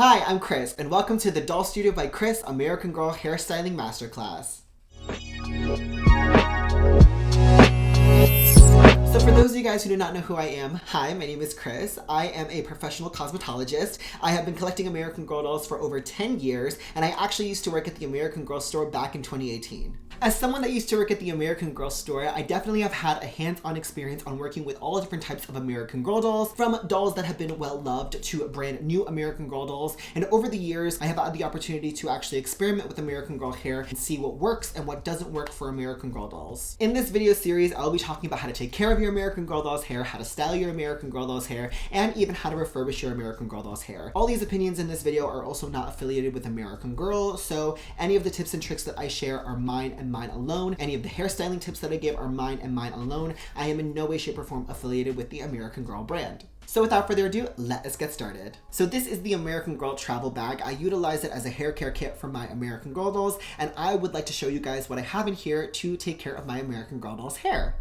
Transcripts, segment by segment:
Hi, I'm Chris, and welcome to the Doll Studio by Chris American Girl Hairstyling Masterclass. So for those of you guys who do not know who I am, hi, my name is Chris. I am a professional cosmetologist. I have been collecting American Girl dolls for over 10 years, and I actually used to work at the American Girl store back in 2018. As someone that used to work at the American Girl store, I definitely have had a hands-on experience on working with all different types of American Girl dolls, from dolls that have been well-loved to brand new American Girl dolls. And over the years, I have had the opportunity to actually experiment with American Girl hair and see what works and what doesn't work for American Girl dolls. In this video series, I'll be talking about how to take care of your American Girl doll's hair, how to style your American Girl doll's hair, and even how to refurbish your American Girl doll's hair. All these opinions in this video are also not affiliated with American Girl, so any of the tips and tricks that I share are mine and mine alone. Any of the hairstyling tips that I give are mine and mine alone. I am in no way, shape, or form affiliated with the American Girl brand. So without further ado, let us get started. So this is the American Girl travel bag. I utilize it as a hair care kit for my American Girl dolls, and I would like to show you guys what I have in here to take care of my American Girl doll's hair.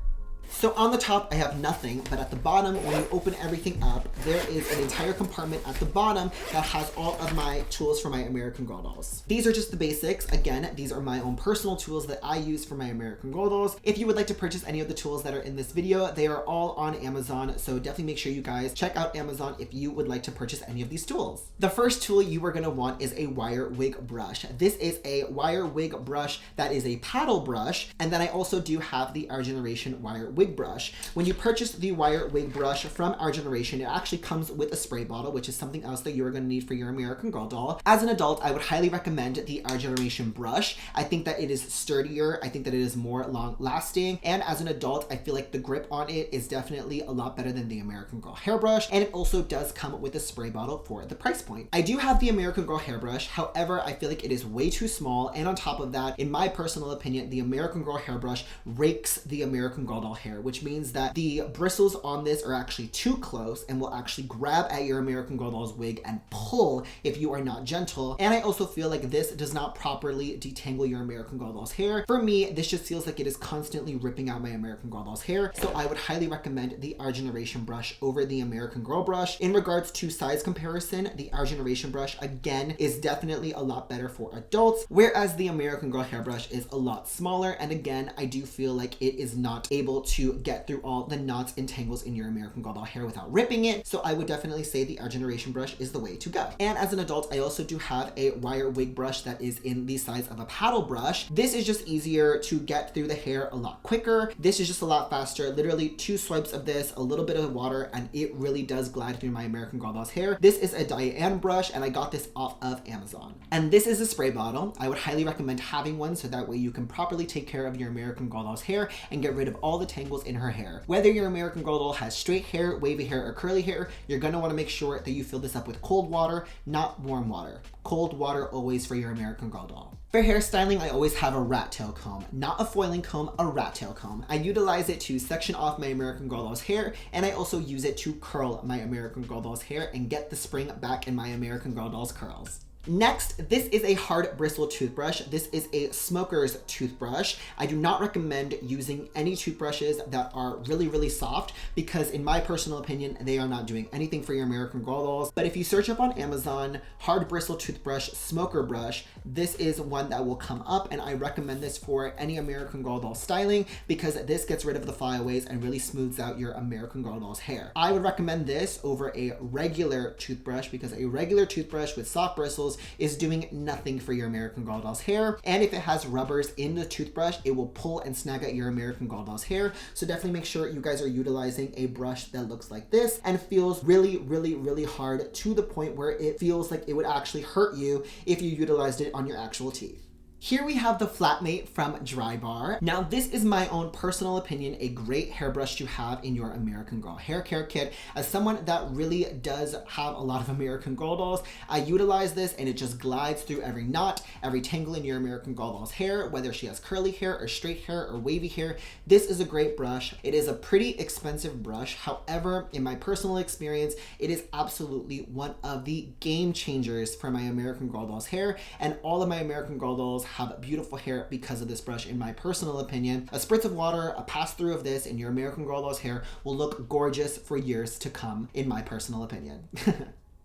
So on the top, I have nothing, but at the bottom, when you open everything up, there is an entire compartment at the bottom that has all of my tools for my American Girl dolls. These are just the basics. Again, these are my own personal tools that I use for my American Girl dolls. If you would like to purchase any of the tools that are in this video, they are all on Amazon, so definitely make sure you guys check out Amazon if you would like to purchase any of these tools. The first tool you are going to want is a wire wig brush. This is a wire wig brush that is a paddle brush, and then I also do have the Our Generation wire wig brush. When you purchase the wire wig brush from Our Generation, it actually comes with a spray bottle, which is something else that you're going to need for your American Girl doll. As an adult, I would highly recommend the Our Generation brush. I think that it is sturdier. I think that it is more long lasting. And as an adult, I feel like the grip on it is definitely a lot better than the American Girl hairbrush. And it also does come with a spray bottle for the price point. I do have the American Girl hairbrush. However, I feel like it is way too small. And on top of that, in my personal opinion, the American Girl hairbrush rakes the American Girl doll hair, which means that the bristles on this are actually too close and will actually grab at your American Girl doll's wig and pull if you are not gentle. And I also feel like this does not properly detangle your American Girl doll's hair. For me, this just feels like it is constantly ripping out my American Girl doll's hair. So I would highly recommend the Our Generation brush over the American Girl brush. In regards to size comparison, the Our Generation brush, again, is definitely a lot better for adults, whereas the American Girl hairbrush is a lot smaller. And again, I do feel like it is not able to get through all the knots and tangles in your American Girl doll hair without ripping it. So I would definitely say the Our Generation brush is the way to go. And as an adult, I also do have a wire wig brush that is in the size of a paddle brush. This is just easier to get through the hair a lot quicker. This is just a lot faster. Literally 2 swipes of this, a little bit of water, and it really does glide through my American Girl doll's hair. This is a Diane brush, and I got this off of Amazon. And this is a spray bottle. I would highly recommend having one so that way you can properly take care of your American Girl doll's hair and get rid of all the tangles in her hair. Whether your American Girl doll has straight hair, wavy hair, or curly hair, you're going to want to make sure that you fill this up with cold water, not warm water. Cold water always for your American Girl doll. For hairstyling, I always have a rat tail comb. Not a foiling comb, a rat tail comb. I utilize it to section off my American Girl doll's hair, and I also use it to curl my American Girl doll's hair and get the spring back in my American Girl doll's curls. Next, this is a hard bristle toothbrush. This is a smoker's toothbrush. I do not recommend using any toothbrushes that are really soft because in my personal opinion, they are not doing anything for your American Girl dolls. But if you search up on Amazon, hard bristle toothbrush, smoker brush, this is one that will come up, and I recommend this for any American Girl doll styling because this gets rid of the flyaways and really smooths out your American Girl doll's hair. I would recommend this over a regular toothbrush because a regular toothbrush with soft bristles is doing nothing for your American Girl doll's hair. And if it has rubbers in the toothbrush, it will pull and snag at your American Girl doll's hair. So definitely make sure you guys are utilizing a brush that looks like this and feels really hard to the point where it feels like it would actually hurt you if you utilized it on your actual teeth. Here we have the Flatmate from Drybar. Now this is my own personal opinion, a great hairbrush to have in your American Girl hair care kit. As someone that really does have a lot of American Girl dolls, I utilize this and it just glides through every knot, every tangle in your American Girl doll's hair, whether she has curly hair or straight hair or wavy hair. This is a great brush. It is a pretty expensive brush. However, in my personal experience, it is absolutely one of the game changers for my American Girl doll's hair, and all of my American Girl dolls have beautiful hair because of this brush, in my personal opinion. A spritz of water, a pass through of this in your American Girl doll's hair will look gorgeous for years to come, in my personal opinion.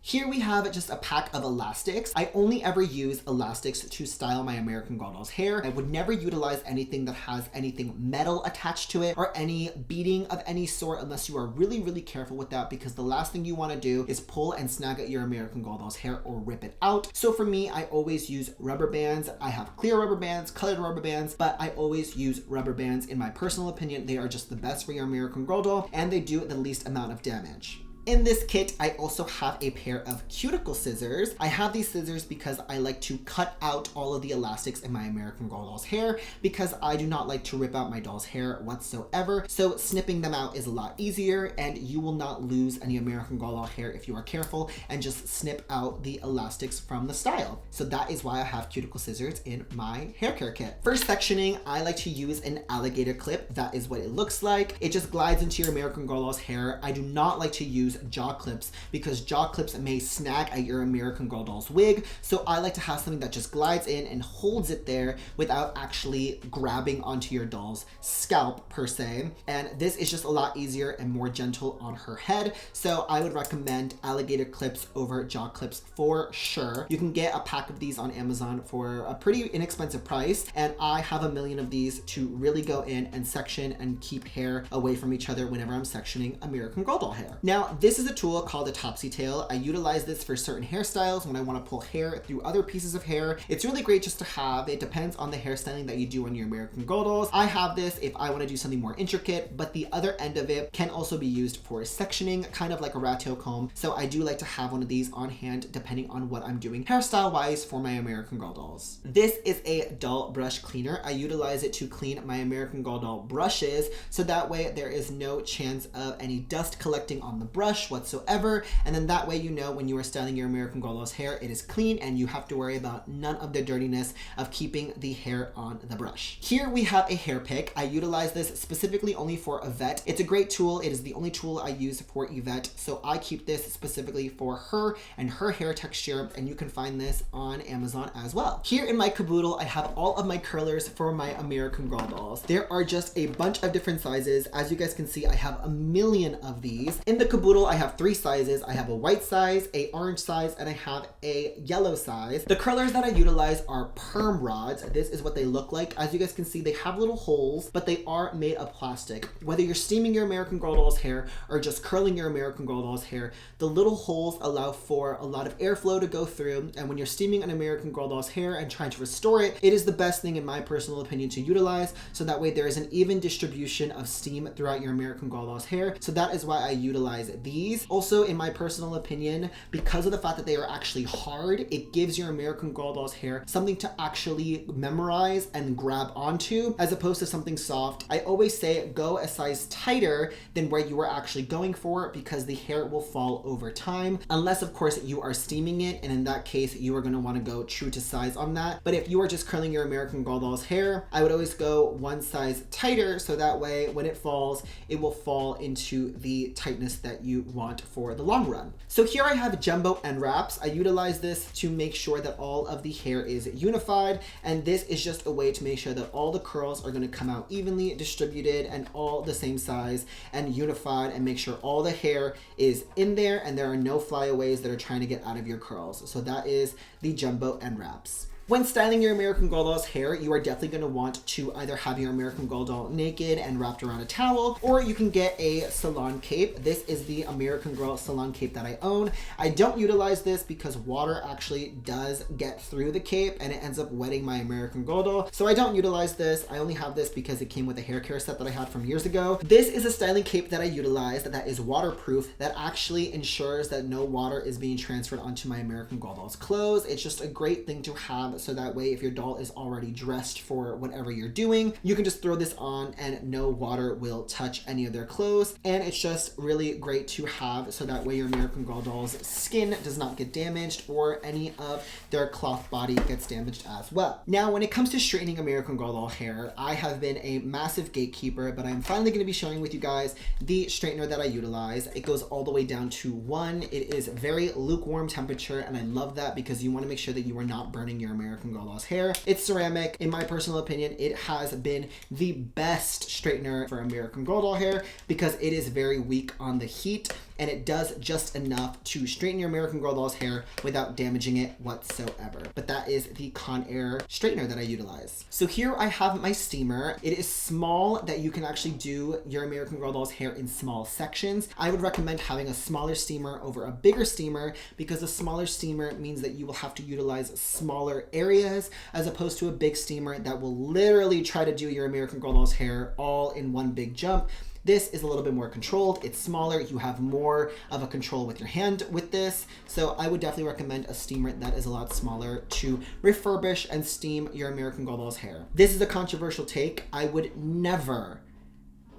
Here we have just a pack of elastics. I only ever use elastics to style my American Girl dolls hair. I would never utilize anything that has anything metal attached to it or any beading of any sort unless you are really, really careful with that, because the last thing you want to do is pull and snag at your American Girl doll's hair or rip it out. So for me, I always use rubber bands. I have clear rubber bands, colored rubber bands, but I always use rubber bands. In my personal opinion, they are just the best for your American Girl doll, and they do the least amount of damage. In this kit, I also have a pair of cuticle scissors. I have these scissors because I like to cut out all of the elastics in my American Girl doll's hair, because I do not like to rip out my doll's hair whatsoever. So snipping them out is a lot easier, and you will not lose any American Girl doll hair if you are careful and just snip out the elastics from the style. So that is why I have cuticle scissors in my hair care kit. For sectioning, I like to use an alligator clip. That is what it looks like. It just glides into your American Girl doll's hair. I do not like to use jaw clips because jaw clips may snag at your American Girl doll's wig. So I like to have something that just glides in and holds it there without actually grabbing onto your doll's scalp per se. And this is just a lot easier and more gentle on her head. So I would recommend alligator clips over jaw clips for sure. You can get a pack of these on Amazon for a pretty inexpensive price. And I have a million of these to really go in and section and keep hair away from each other whenever I'm sectioning American Girl doll hair. Now, this is a tool called a Topsy Tail. I utilize this for certain hairstyles when I want to pull hair through other pieces of hair. It's really great just to have. It depends on the hairstyling that you do on your American Girl dolls. I have this if I want to do something more intricate, but the other end of it can also be used for sectioning, kind of like a rat tail comb. So I do like to have one of these on hand depending on what I'm doing hairstyle wise for my American Girl dolls. This is a doll brush cleaner. I utilize it to clean my American Girl doll brushes, so that way there is no chance of any dust collecting on the brush whatsoever, and then that way you know when you are styling your American Girl doll's hair, it is clean and you have to worry about none of the dirtiness of keeping the hair on the brush. Here we have a hair pick. I utilize this specifically only for Yvette. It's a great tool. It is the only tool I use for Yvette, so I keep this specifically for her and her hair texture, and you can find this on Amazon as well. Here in my caboodle, I have all of my curlers for my American Girl dolls. There are just a bunch of different sizes. As you guys can see, I have a million of these. In the caboodle, I have 3 sizes. I have a white size, a orange size, and I have a yellow size. The curlers that I utilize are perm rods. This is what they look like. As you guys can see, they have little holes, but they are made of plastic. Whether you're steaming your American Girl doll's hair or just curling your American Girl doll's hair, the little holes allow for a lot of airflow to go through, and when you're steaming an American Girl doll's hair and trying to restore it, it is the best thing in my personal opinion to utilize, so that way there is an even distribution of steam throughout your American Girl doll's hair. So that is why I utilize these. Also, in my personal opinion, because of the fact that they are actually hard, it gives your American Girl doll's hair something to actually memorize and grab onto, as opposed to something soft. I always say go a size tighter than where you are actually going for, because the hair will fall over time, unless of course you are steaming it, and in that case you are going to want to go true to size on that. But if you are just curling your American Girl doll's hair, I would always go one size tighter, so that way when it falls, it will fall into the tightness that you want for the long run. So here I have jumbo end wraps. I utilize this to make sure that all of the hair is unified, and this is just a way to make sure that all the curls are going to come out evenly distributed and all the same size and unified, and make sure all the hair is in there and there are no flyaways that are trying to get out of your curls. So that is the jumbo end wraps. When styling your American Girl doll's hair, you are definitely going to want to either have your American Girl doll naked and wrapped around a towel, or you can get a salon cape. This is the American Girl salon cape that I own. I don't utilize this because water actually does get through the cape and it ends up wetting my American Girl doll. So I don't utilize this. I only have this because it came with a hair care set that I had from years ago. This is a styling cape that I utilize that is waterproof, that actually ensures that no water is being transferred onto my American Girl doll's clothes. It's just a great thing to have, so that way if your doll is already dressed for whatever you're doing, you can just throw this on and no water will touch any of their clothes. And it's just really great to have, so that way your American Girl doll's skin does not get damaged or any of their cloth body gets damaged as well. Now, when it comes to straightening American Girl doll hair, I have been a massive gatekeeper, but I'm finally going to be sharing with you guys the straightener that I utilize. It goes all the way down to 1. It is very lukewarm temperature, and I love that because you want to make sure that you are not burning your American Girl doll's hair. It's ceramic. In my personal opinion, it has been the best straightener for American Girl doll hair because it is very weak on the heat. and it does just enough to straighten your American Girl doll's hair without damaging it whatsoever. But that is the Conair straightener that I utilize. So here I have my steamer. It is small, that you can actually do your American Girl doll's hair in small sections. I would recommend having a smaller steamer over a bigger steamer, because a smaller steamer means that you will have to utilize smaller areas, as opposed to a big steamer that will literally try to do your American Girl doll's hair all in one big jump. This is a little bit more controlled. It's smaller. You have more of a control with your hand with this. So I would definitely recommend a steamer that is a lot smaller to refurbish and steam your American Girl doll's hair. This is a controversial take. I would never,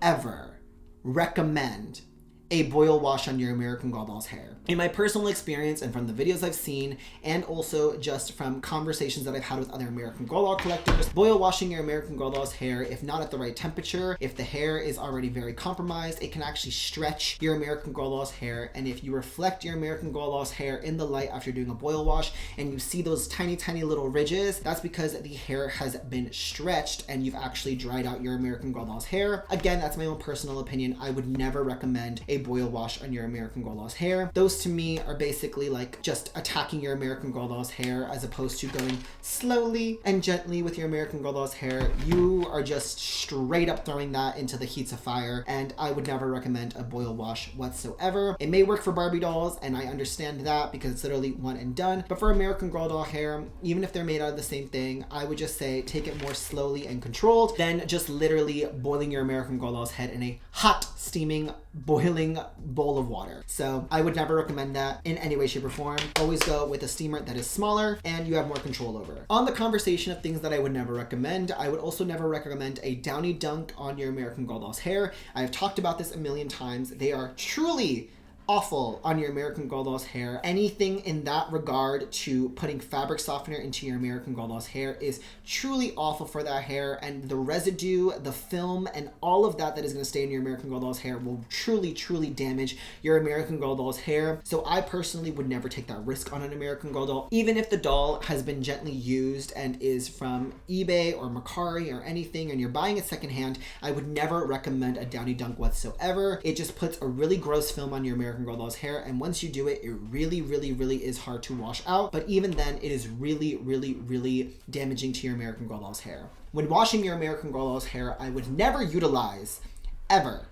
ever recommend a boil wash on your American Girl doll's hair. In my personal experience and from the videos I've seen, and also just from conversations that I've had with other American Girl doll collectors, boil washing your American Girl doll's hair, if not at the right temperature, if the hair is already very compromised, it can actually stretch your American Girl doll's hair. And if you reflect your American Girl doll's hair in the light after doing a boil wash and you see those tiny, tiny little ridges, that's because the hair has been stretched and you've actually dried out your American Girl doll's hair. Again, that's my own personal opinion. I would never recommend a boil wash on your American Girl doll's hair. Those to me are basically like just attacking your American Girl doll's hair, as opposed to going slowly and gently with your American Girl doll's hair. You are just straight up throwing that into the heats of fire, and I would never recommend a boil wash whatsoever. It may work for Barbie dolls, and I understand that because it's literally one and done, but for American Girl doll hair, even if they're made out of the same thing, I would just say take it more slowly and controlled than just literally boiling your American Girl doll's head in a hot, steaming, boiling bowl of water. So I would never recommend that in any way, shape, or form. Always go with a steamer that is smaller and you have more control over. On the conversation of things that I would never recommend, I would also never recommend a Downy Dunk on your American Girl doll's hair. I have talked about this a million times. They are truly awful on your American Girl doll's hair. Anything in that regard to putting fabric softener into your American Girl doll's hair is truly awful for that hair, and the residue, the film, and all of that is going to stay in your American Girl doll's hair will truly, truly damage your American Girl doll's hair. So I personally would never take that risk on an American Girl doll, even if the doll has been gently used and is from eBay or Mercari or anything, and you're buying it secondhand. I would never recommend a Downy Dunk whatsoever. It just puts a really gross film on your American Girl doll's hair, and once you do it, it really, really, really is hard to wash out. But even then, it is really, really, really damaging to your American Girl doll's hair. When washing your American Girl doll's hair, I would never utilize, ever,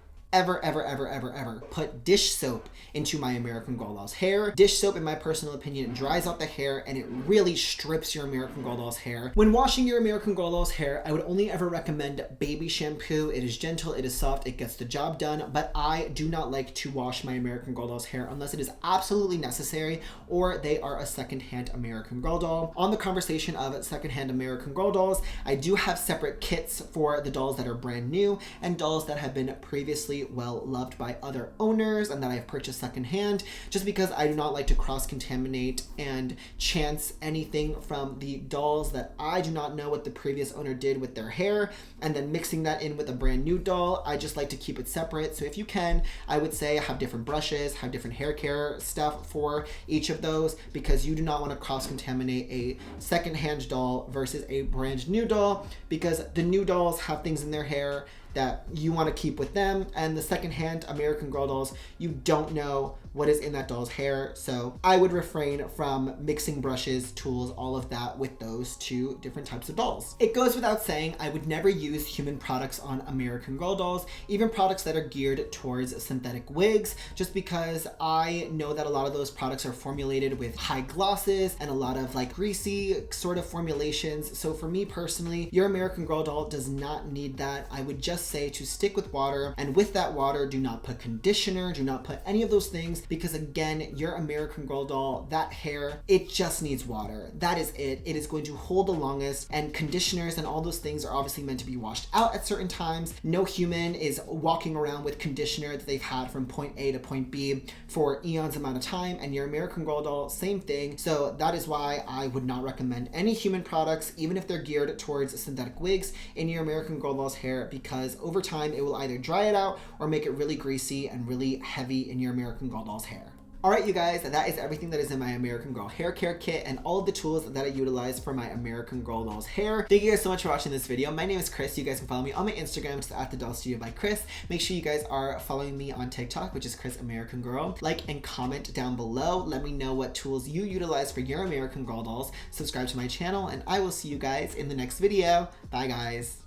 put dish soap into my American Girl doll's hair. Dish soap, in my personal opinion, dries out the hair and it really strips your American Girl doll's hair. When washing your American Girl doll's hair, I would only ever recommend baby shampoo. It is gentle, it is soft, it gets the job done, but I do not like to wash my American Girl doll's hair unless it is absolutely necessary or they are a secondhand American Girl doll. On the conversation of secondhand American Girl dolls, I do have separate kits for the dolls that are brand new and dolls that have been previously well loved by other owners and that I've purchased secondhand, just because I do not like to cross-contaminate and chance anything from the dolls that I do not know what the previous owner did with their hair, and then mixing that in with a brand new doll. I just like to keep it separate. So if you can, I would say have different brushes, have different hair care stuff for each of those, because you do not want to cross-contaminate a secondhand doll versus a brand new doll, because the new dolls have things in their hair that you want to keep with them, and the secondhand American Girl dolls, you don't know what is in that doll's hair. So I would refrain from mixing brushes, tools, all of that with those two different types of dolls. It goes without saying, I would never use human products on American Girl dolls, even products that are geared towards synthetic wigs, just because I know that a lot of those products are formulated with high glosses and a lot of like greasy sort of formulations. So for me personally, your American Girl doll does not need that. I would just say to stick with water, and with that water, do not put conditioner, do not put any of those things, because again, your American Girl doll, that hair, it just needs water. That is it. It is going to hold the longest, and conditioners and all those things are obviously meant to be washed out at certain times. No human is walking around with conditioner that they've had from point A to point B for eons amount of time, and your American Girl doll, same thing. So that is why I would not recommend any human products, even if they're geared towards synthetic wigs, in your American Girl doll's hair, because over time it will either dry it out or make it really greasy and really heavy in your American Girl doll's hair. Alright, you guys, that is everything that is in my American Girl hair care kit and all of the tools that I utilize for my American Girl dolls hair. Thank you guys so much for watching this video. My name is Chris. You guys can follow me on my Instagram, just at the Doll Studio by Chris. Make sure you guys are following me on TikTok, which is Chris American Girl. Like and comment down below. Let me know what tools you utilize for your American Girl dolls. Subscribe to my channel, and I will see you guys in the next video. Bye, guys.